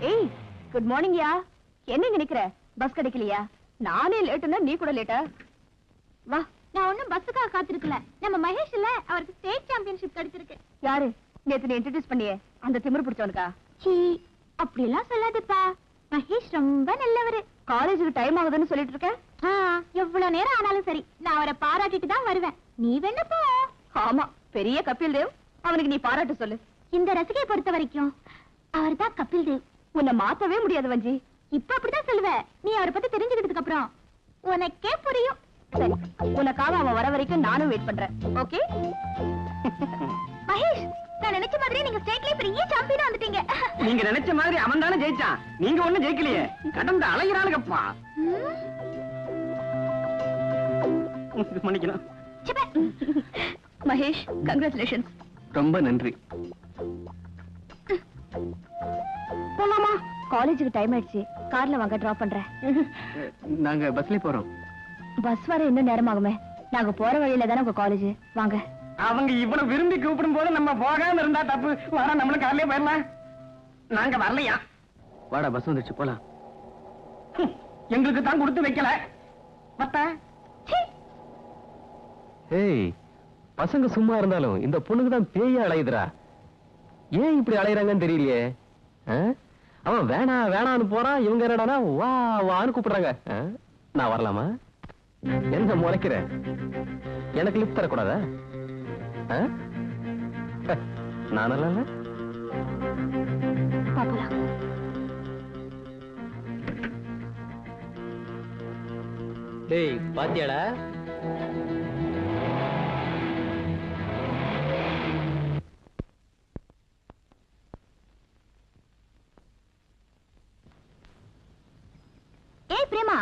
ஏய் good morning yeah. என்ன இங்க நிக்கிற? பஸ் கிடைக்கலையா? நானே லேட்டுன்னா நீ கூட லேட்டா? வா. நான் ஒண்ணும் பஸ்ஸுக்காக காத்திருக்கல. நம்ம மகேஷ் இல்ல, அவருக்கு ஸ்டேட் சாம்பியன்ஷிப் கிடைச்சிருக்கு. யாரு? நேத்து நீ இன்ட்ரோடியூஸ் பண்ணியே அந்த திமிரு பிடிச்சவனுக்கா? சீ, அப்படி எல்லாம் சொல்லாதப்பா. மகேஷ் ரொம்ப நல்லவரு. காலேஜுக்கு டைம் ஆகுதுன்னு சொல்லிட்டு இருக்க? எவ்வளவு நேரம் ஆனாலும் சரி, நான் அவரை பாராட்டிட்டு தான் வருவேன். நீ வேணா போ. ஆமா, பெரிய கபில் தேவ். அவனுக்கு நீ பாராட்டு சொல்லு. இந்த ரசிகையை பொறுத்த வரைக்கும் அவர் தான் கபில் தேவ். உன்னை மாத்தவே முடியாது வஞ்சி. இப்ப அப்படிதான் சொல்லுவ. நீ அவரை பத்தி தெரிஞ்சுக்கிட்டதுக்கு அப்புறம் உனக்கே புரியும். சரி, உனக்காக அவன் வர வரைக்கும் நானும் வெயிட் பண்றேன். ஓகே? மகேஷ், நான் நினைச்ச மாதிரி நீங்க ஸ்டேட்லயே பெரிய சாம்பியனா வந்துட்டீங்க. நீங்க நினைச்ச மாதிரி அவன் தானே ஜெயிச்சான். நீங்க ஒண்ணும் ஜெயிக்கலையே. கடந்து அலைகிறாளுங்கப்பா. மன்னிக்கணும். மகேஷ், கங்க்ராச்சுலேஷன்ஸ். ரொம்ப நன்றி. போலாமா? காலேஜுக்கு டைம் ஆயிடுச்சு. கார்ல வாங்க, டிராப் பண்றேன். நாங்க பஸ்ல போறோம். பஸ் வர இன்னும் நேரமாகுமே. நாங்க போற வழியில தானே உங்க காலேஜ். வாங்க. அவங்க இவ்வளவு விரும்பி கூப்பிடும் போது நம்ம போகாம இருந்தா தப்பு. வர நம்மளும் கார்லயே போயிடலாம். நாங்க வரலையா? வாடா, பஸ் வந்துச்சு, போலாம். எங்களுக்கு தான் கொடுத்து வைக்கல. ஏய், பசங்க சும்மா இருந்தாலும் இந்த பொண்ணுக்கு தான் பேய அலையுதுரா. ஏன் இப்படி அலையறாங்கன்னு தெரியலையே. அவன் வேணா வேணான்னு போறான். இவங்க என்னடானா வா வான்னு கூப்பிடுறாங்க. நான் வரலாமா? என்ன முறைக்கிற? எனக்கு லிஃப்ட் தரக்கூடாதா? நான் நல்லா இல்ல. டேய், பாத்தியாடா? ஏய் பிரேமா,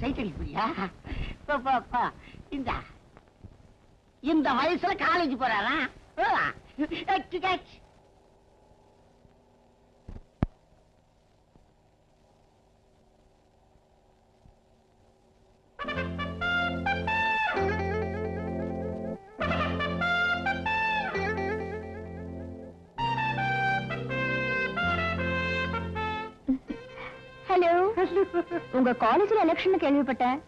சைக்கிள் புரியா? இந்த வயசுல காலேஜ் போறாரா? ஹலோ, உங்க காலேஜ்ல எலெக்ஷன் கேள்விப்பட்டேன்.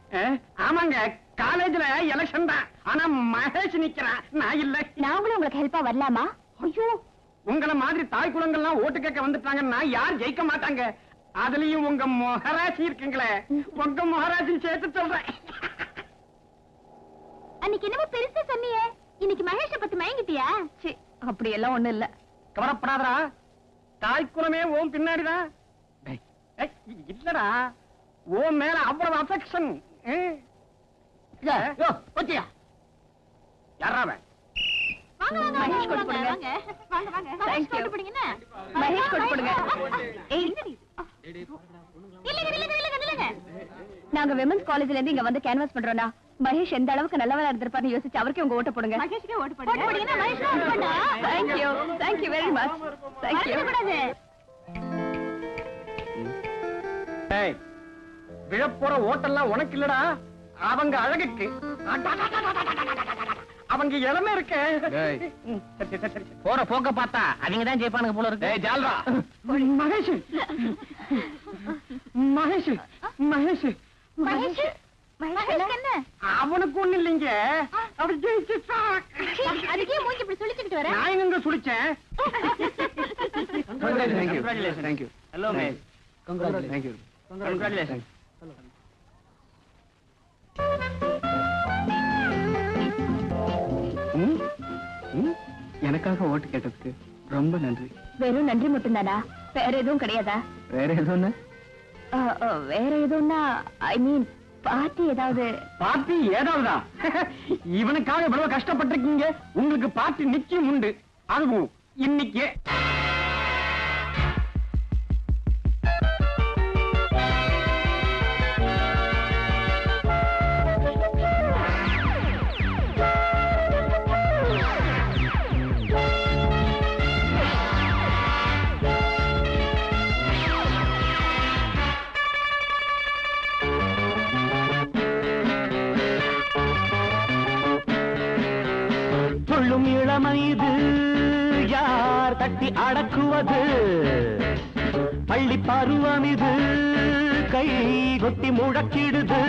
ஆமாங்க, காலேஜ்ல எலெக்ஷன் தான். ஆனா மகேஷ் நிக்கிறான், நான் இல்ல. நாங்களும் உங்களுக்கு ஹெல்ப்பா வரலாமா? ஐயோ, உங்களை மாதிரி தாய் குளங்கள்லாம் ஓட்டு கேட்க வந்துட்டாங்கன்னா யார் ஜெயிக்க மாட்டாங்க. அதுலயும் உங்க மொஹராசி இருக்குங்களே, உங்க மொஹராசி சேர்த்து சொல்றேன். அன்னைக்கு என்னமோ பெருசா சொன்னியே, இன்னைக்கு மகேஷ பத்தி மயங்கிட்டியா? அப்படி எல்லாம் ஒண்ணு இல்ல. கவலைப்படாதடா, தாய் குலமே ஓம் பின்னாடிதான். இல்லடா, ஓம் மேல அவ்வளவு அஃபெக்ஷன். யாராவன்? வாங்க வாங்க மகேஷ் கொண்டு போடுங்க. வாங்க வாங்க வாங்க. மகேஷ் கொண்டு போடுங்க. என்ன? மகேஷ் கொண்டு போடுங்க. ஏய், இல்லங்க. நாங்க விமென்ஸ் காலேஜ்ல இருந்து இங்க வந்து கேன்வாஸ் பண்றோம்னா மகேஷ் எந்த அளவுக்கு நல்லவரா இருந்திருப்பாருன்னு யோசிச்சு அவருக்கு உங்க ஓட்ட போடுங்க. மகேஷ்க்கு ஓட்டு போடுங்க. ஓட்டு போடுங்க. மகேஷ் ஓட்டு போடுங்க. Thank you very much. Thank you. ஏய், விழப்போற ஓட்டெல்லாம் உனக்கு இல்லடா, அவங்க அழகுக்கு. அவங்க இளமை இருக்கு. போற போக்க பார்த்தா அவங்க தான் ஜெயிப்பானுங்க போல இருக்கு. ஜால்ரா, மகேஷ் மகேஷ் மகேஷ் மகேஷ் மகேஷ் என்ன? அவனுக்கு ஒண்ணு இல்லைங்க. அப்படி ஜெயிச்சுட்டா. அதுக்கே மூஞ்சி இப்படி சுளிச்சிட்டு வர? நான் எங்க சுளிச்சேன்? Thank you. Hello ma'am. Thank you. Congratulations. எனக்காக ஓட்டு கேட்டதுக்கு ரொம்ப நன்றி. வெறும் நன்றி மட்டும்தானா? வேற எதுவும் கிடையாதா? வேற எதுவும்? வேற எதுவும்னா ஐ மீன் பார்ட்டி ஏதாவது? பார்ட்டி ஏதாவதா? இவனுக்காக இவ்வளவு கஷ்டப்பட்டிருக்கீங்க, உங்களுக்கு பார்ட்டி நிச்சயம் உண்டு. அதுவும் இன்னைக்கு. இளமை இது யார் தட்டி அடக்குவது? பள்ளி பருவம் இது கை கொட்டி முழக்கிடுது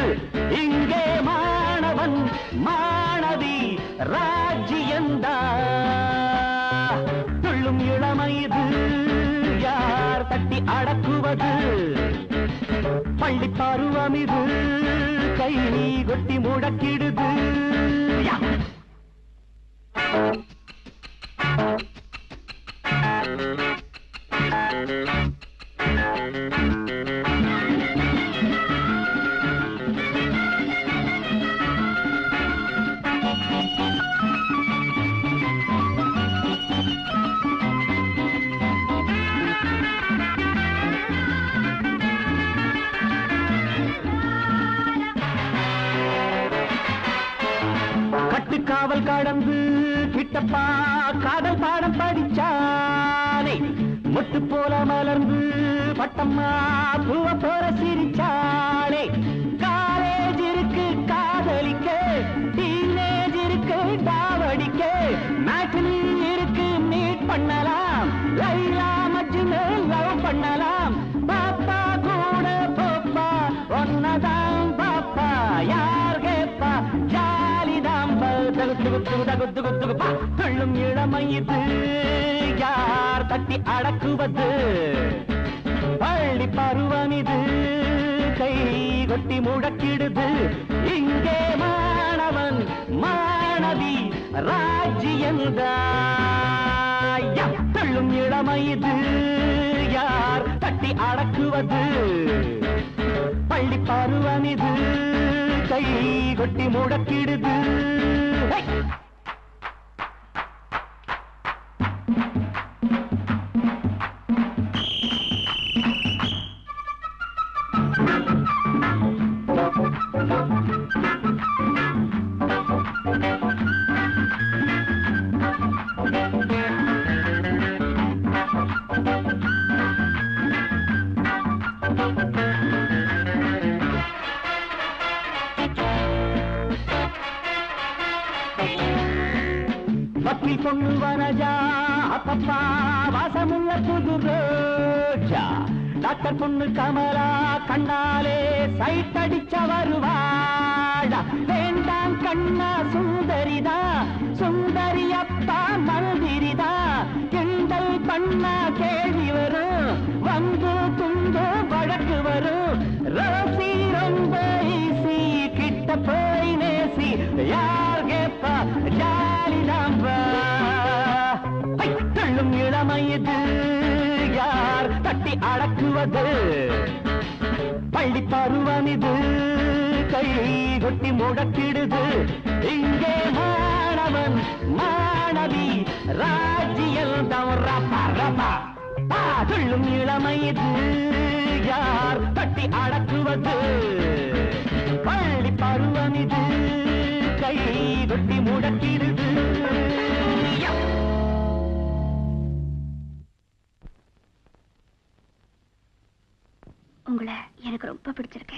இங்கே மாணவன் மாணவி ராஜ்யந்தா துள்ளும் இளமை இது யார் தட்டி அடக்குவது பள்ளி பருவம் இது கை கொட்டி முழக்கிடுது காவல் கடந்து கிட்டப்பா காதல் பாடம் படிச்சானே முட்டு போல மலர்ந்து பட்டம்மா பூவ போல சிரிச்சாளே காலேஜ் இருக்கு காதலிக்க டீனேஜ் இருக்கு டாவடிக்க மேட்னி இருக்கு மீட் பண்ணலாம் லைலா மஜ்னு லவ் பண்ணலாம் பாப்பா கூட போப்பா ஒன்னதான் பாப்பா யார் கேப்பா துள்ளும் இளமை இது யார் தட்டி அடக்குவது பள்ளி பருவம் இது கை கொட்டி முழக்கிடுது இங்கே மாணவன் மாணவி ராஜ்யந்தா துள்ளும் இளமை இது யார் தட்டி அடக்குவது பள்ளி பருவம் இது கை கொட்டி முழக்கிடுது வக்கீல் பொண்ணு வரஜா அப்பப்பா வாசமுள்ள புது ரோஜா டாக்டர் பொண்ணு கமலா கண்ணாலே சைட் அடிச்ச வருவாடா வேண்டாம் கண்ணா சுந்தரிதா சுந்தரி அப்பா மந்திரிதா கிண்டல் பண்ணா கேள்வி வரும் வந்து துண்டு வழக்கு வரும் ரோசி ரொம்ப ஈசி கிட்ட போய் நேசி யார் கேப்பா துள்ளும் இளமை இது யார் தட்டி அடக்குவது பள்ளி பருவம் இது கை கொட்டி முழக்கிடுது இங்கே மாணவன் மாணவி ராஜ்யந்தம் ரப்பா ரப்பா துள்ளும் இளமை இது யார் தட்டி அடக்குவது பள்ளி பருவம் இது கை கொட்டி முழக்கிடுது உங்களை எனக்கு ரொம்ப பிடிச்சிருக்கு.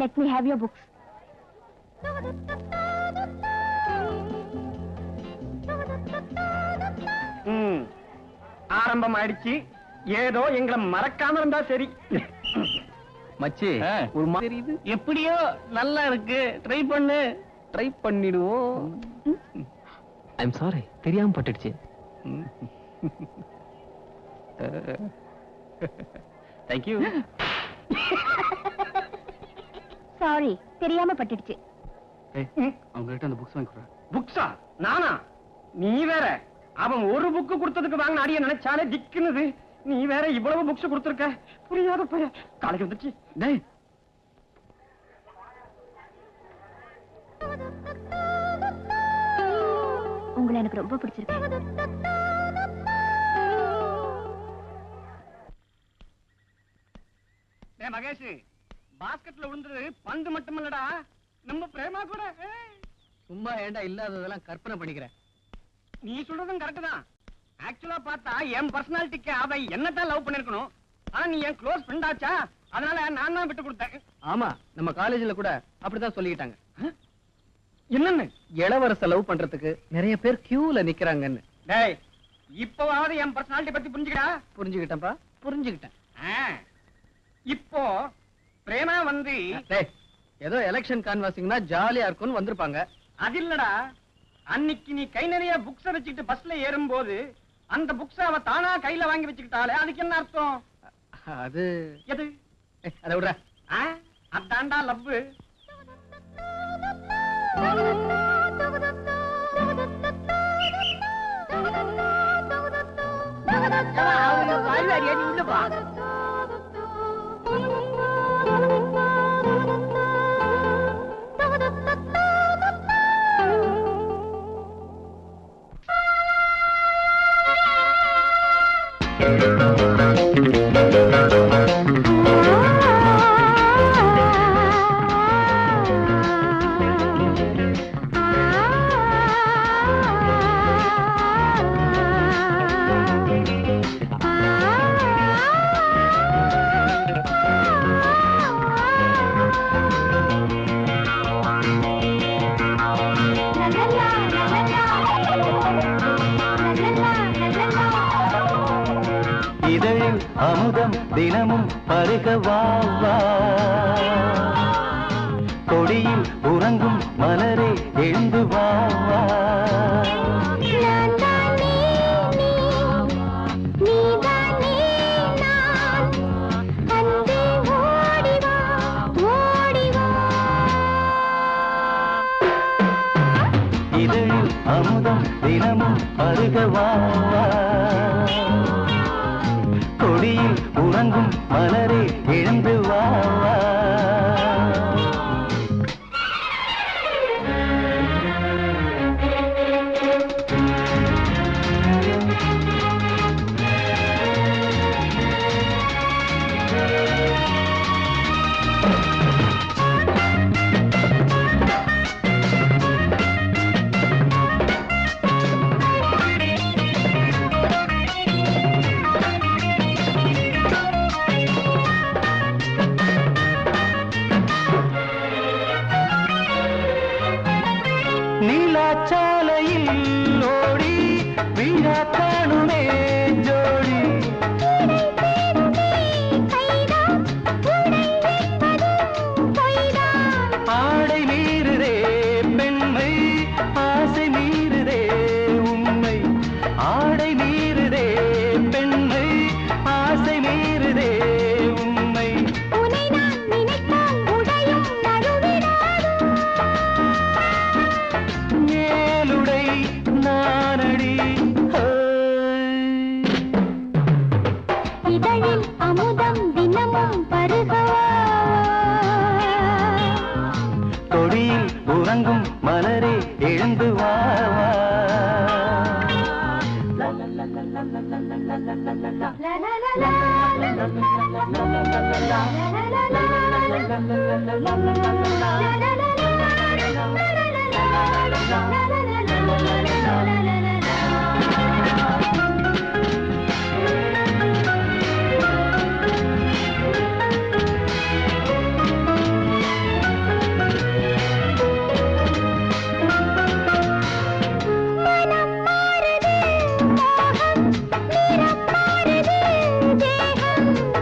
Let me have your books. ஆரம்பம் ஆயிடுச்சு. ஏதோ எங்களை மறக்காம இருந்தா சரி. மச்சி ஒரு மாதிரி இது எப்படியோ நல்லா இருக்கு. ட்ரை பண்ணு. ட்ரை பண்ணிடுவோம். ஐம் சாரி, தெரியாம பட்டுடுச்சு. தேங்க்யூ. சாரி, தெரியாம பட்டுடுச்சு. அவங்க கிட்ட அந்த புக்ஸ் வாங்கி கொடு. புக்ஸா? நானா? நீ வேற. அவன் ஒரு புக்கு கொடுத்ததுக்கு வாங்க அடிய நினைச்சாலே திக்குனுது. நீ வேற இவ்வளவு புக்ஸ் கொடுத்திருக்க. புரியாத பைய. காலைக்கு வந்துச்சு. டேய், உங்களை எனக்கு ரொம்ப பிடிச்சிருக்கு. டேய் மகேஷ், பாஸ்கெட்ல விழுந்தது பந்து மட்டுமல்லடா, நம்ம பிரேமா கூட. சும்மா ஏண்டா இல்லாததெல்லாம் கற்பனை பண்ணிக்கிறேன். நீ சொல்றதும் கரெக்ட் தான். ஆக்சுவலா பார்த்தா என் பர்சனாலிட்டிக்கு அவ என்னத்தான் லவ் பண்ணிருக்கணும். ஆனா நீ என் க்ளோஸ் ஃப்ரெண்ட் ஆச்சா, அதனால நான் தான் விட்டு கொடுத்தேன். ஆமா, நம்ம காலேஜ்ல கூட அப்படிதான் சொல்லிக்கிட்டாங்க. என்னன்னு? இளவரச லவ் பண்றதுக்கு நிறைய பேர் கியூல நிக்கிறாங்கன்னு. டேய், இப்போவாவது என் பர்சனாலிட்டி பத்தி புரிஞ்சுக்கடா. புரிஞ்சுக்கிட்டேன்பா, புரிஞ்சுக்கிட்டேன். இப்போ பிரேமா வந்து டேய், ஏதோ எலெக்ஷன் கான்வாசிங்னா ஜாலியா இருக்கும்னு வந்திருப்பாங்க. அது இல்லடா, அன்னைக்கு நீ கை நிறைய புக்ஸ வச்சுக்கிட்டு பஸ்ல ஏறும்போது அந்த புக்ஸ அவ தானா கையில வாங்கி வச்சுக்கிட்டாலே, அதுக்கு என்ன அர்த்தம்? அது எது? அதை விடுற. அதான்டா லவ். இதழில் அமுதம் தினமும் பருக வா வா, கொடியில் உறங்கும் மலரே எழுந்து வா வா. இதழில் அமுதம் தினமும் பருக வா வா, கொடியில் உறங்கும் மலரே எழுந்து வா வா. நீலாச்சாலையில் ஓடி வீழா காணுமே ஜோடி, ஆடை மீறுதே பெண்மை, ஆசை மீறுதே உண்மை. ஆடை மீறுதே பெண்மை, ஆசை மீறுதே உண்மை. மேலுடை நானடி. இதழில் அமுதம் தினமும் பருகவா, கொடியில் உறங்கும் மலரே எழுந்து வா வா.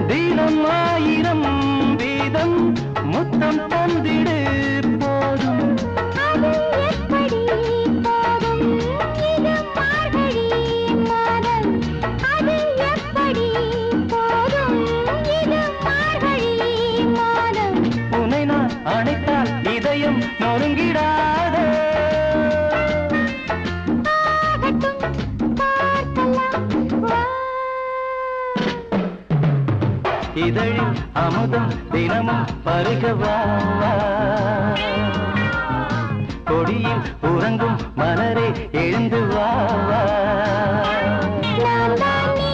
தினம் ஆயிரம் வீதம் முத்தம் தந்திடு போதும். அது எப்படி போதும், இது மார்கழி மாதம். அது எப்படி போதும், இது மார்கழி மாதம். உன்னை நான் அணைத்தால் இதயம் நொறுங்கிடாதோ. ஆகட்டும் பார்க்கலாம் வா. இதழில் அமுதம் தினமும் பருக வா வா, கொடியில் உறங்கும் மலரே எழுந்து வா வா. நான் தான் நீ,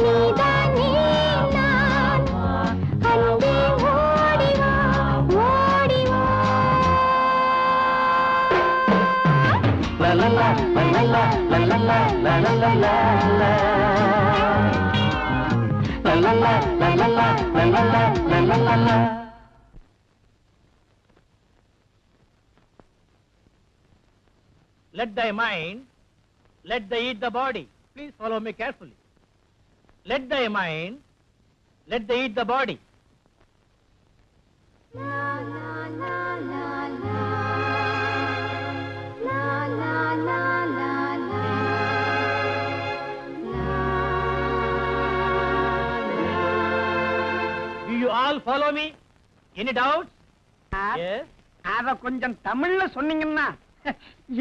நீதான் நீ நான். அன்பே ஓடி வா, ஓடி வா. லலலா லலலா லலலா லலலா லலலா லலலா லலலா லலலா. let thy mind, let thy eat the body. Please follow me carefully. Let thy mind, let thy eat the body. Do you all follow me? Any doubts? Yes. அத கொஞ்சம் தமிழ்ல சொன்னீங்கன்னா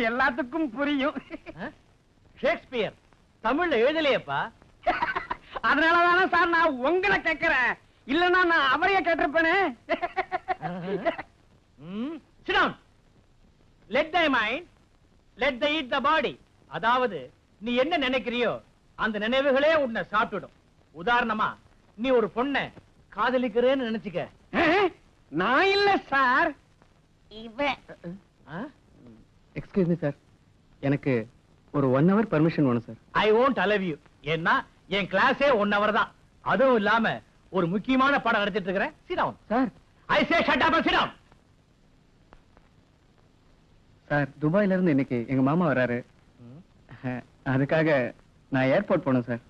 எல்லாத்துக்கும் புரியும். ஷேக்ஸ்பியர் தமிழ்ல எழுதலையேப்பா. அதனாலதானே சார் நான் உங்களை கேட்கிறேன். இல்லன்னா நான் அவரையே கேட்டிருப்பேனே. Sit down. Let thy mind, let thy eat the body. அதாவது நீ என்ன நினைக்கிறியோ அந்த நினைவுகளே உன்னை சாப்பிட்டுடும். உதாரணமா நீ ஒரு பொண்ணை காதலிக்கிறேன்னு நினைச்சுக்க. நான் இல்ல சார். எக்ஸ்கியூஸ் மீ சார், எனக்கு ஒரு 1 hour பர்மிஷன் வேணும் sir. I won't allow you. ஏன்னா என் கிளாஸே 1 hour தான். அதுவும் இல்லாம ஒரு முக்கியமான பாடம் நடத்திட்டு இருக்கிறேன். Sit down. Sir I say shut up and sit down. Sir, துபாயில இருந்து இன்னைக்கு எங்க மாமா வராரு. அதுக்காக நான் ஏர்போர்ட் போகணும் சார்.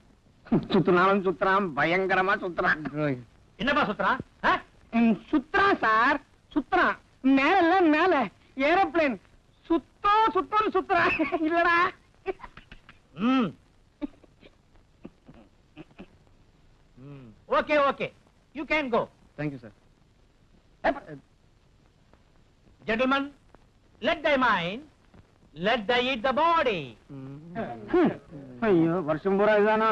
சுத்தினாலும் சுத்துறான், பயங்கரமா சுத்துறான். என்னப்பா சுத்துறான்? சுத்துறான் சார், சுத்துறான். மேல மேல ஏரோப்ளேன் சுத்தம் சுத்துறான். இல்லடா. Okay, okay. You can go. Thank you sir. Gentlemen, let thy mind, let thy eat the body. ஐயோ, வருஷம் பூரா இதுதானா?